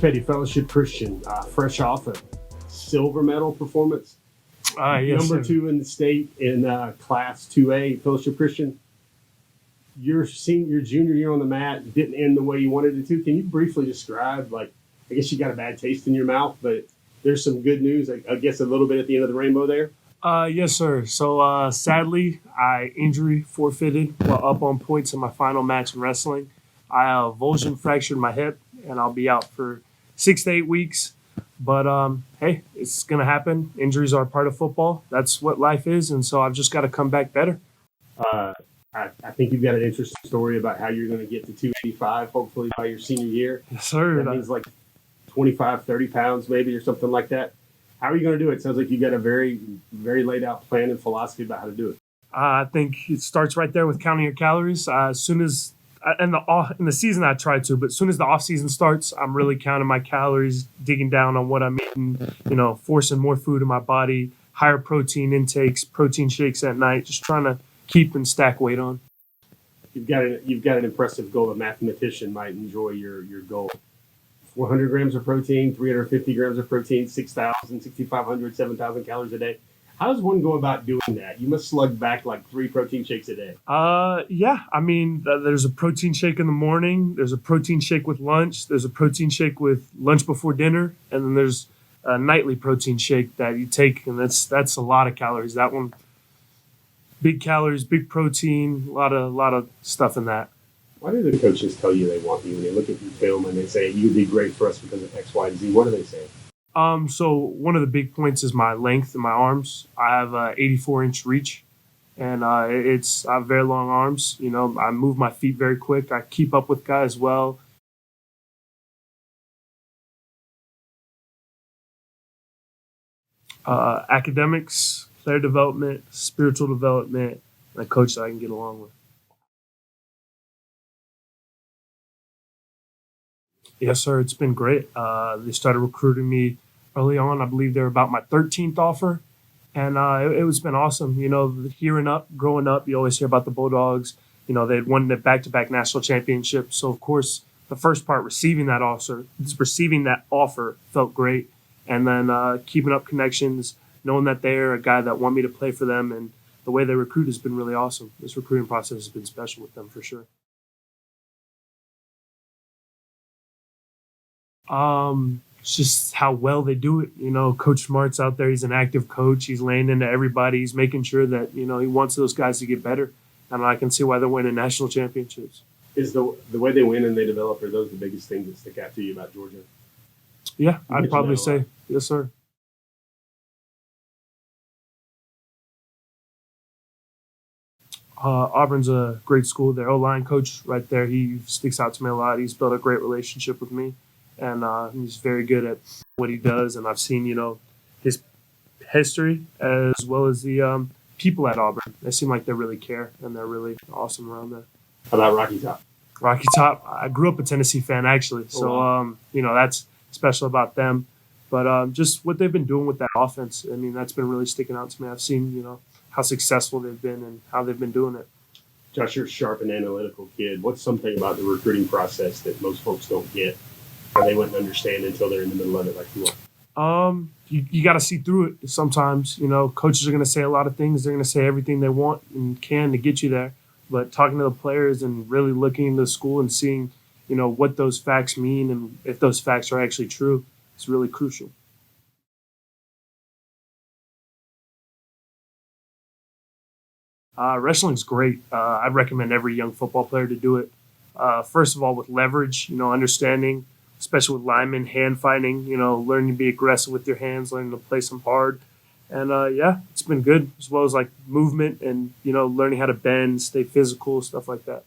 Petty Fellowship Christian, fresh off a silver medal performance. Yes, Number sir. 2 in the state in Class 2A Fellowship Christian. Your junior year on the mat didn't end the way you wanted it to. Can you briefly describe, I guess you got a bad taste in your mouth, but there's some good news, I guess a little bit at the end of the rainbow there? Yes, sir. So sadly, I injury forfeited while up on points in my final match in wrestling. I avulsion fractured my hip, and I'll be out for 6 to 8 weeks. But hey, it's going to happen. Injuries are a part of football. That's what life is, and so I've just got to come back better. I think you've got an interesting story about how you're going to get to 285, hopefully, by your senior year. Yes, sir. That means 25, 30 pounds maybe or something like that. How are you going to do it? Sounds like you've got a very, very laid out plan and philosophy about how to do it. I think it starts right there with counting your calories. As soon as in the season I try to, but as soon as the off season starts, I'm really counting my calories, digging down on what I'm eating, forcing more food in my body, higher protein intakes, protein shakes at night, just trying to keep and stack weight on. You've got an impressive goal. A mathematician might enjoy your goal. 400 grams of protein, 350 grams of protein, 6,000, 6,500, 7,000 calories a day. How does one go about doing that? You must slug back 3 protein shakes a day. Yeah. I mean, there's a protein shake in the morning. There's a protein shake with lunch. There's a protein shake with lunch before dinner. And then there's a nightly protein shake that you take. And that's a lot of calories. That one, big calories, big protein, a lot of stuff in that. Why do the coaches tell you they want you when they look at your film and they say you'd be great for us because of X, Y, and Z? What do they say? So one of the big points is my length in my arms. I have 84-inch reach, and I have very long arms. I move my feet very quick. I keep up with guys well. Academics, player development, spiritual development, and a coach that I can get along with. Yes, sir. It's been great. They started recruiting me early on. I believe they were about my 13th offer. And it's been awesome. Growing up, you always hear about the Bulldogs. They had won the back-to-back national championships. So, of course, the first part, receiving that offer felt great. And then keeping up connections, knowing that they're a guy that want me to play for them. And the way they recruit has been really awesome. This recruiting process has been special with them for sure. It's just how well they do it. Coach Smart's out there. He's an active coach. He's laying into everybody. He's making sure that, he wants those guys to get better. And I can see why they're winning national championships. Is the way they win and they develop, are those the biggest things that stick out to you about Georgia? Yeah, I'd probably say. Yes, sir. Auburn's a great school. Their O-line coach right there, he sticks out to me a lot. He's built a great relationship with me. And he's very good at what he does. And I've seen, his history as well as the people at Auburn. They seem like they really care, and they're really awesome around there. How about Rocky Top? Rocky Top, I grew up a Tennessee fan, actually. So, that's special about them. But just what they've been doing with that offense, I mean, that's been really sticking out to me. I've seen, how successful they've been and how they've been doing it. Josh, you're a sharp and analytical kid. What's something about the recruiting process that most folks don't get? Or they wouldn't understand until they're in the middle of it like you are? You got to see through it sometimes. Coaches are going to say a lot of things. They're going to say everything they want and can to get you there. But talking to the players and really looking into the school and seeing, what those facts mean and if those facts are actually true, is really crucial. Wrestling's great. I'd recommend every young football player to do it. First of all, with leverage, understanding, especially with linemen, hand fighting, learning to be aggressive with your hands, learning to place them hard. And, it's been good, as well as, movement and, learning how to bend, stay physical, stuff like that.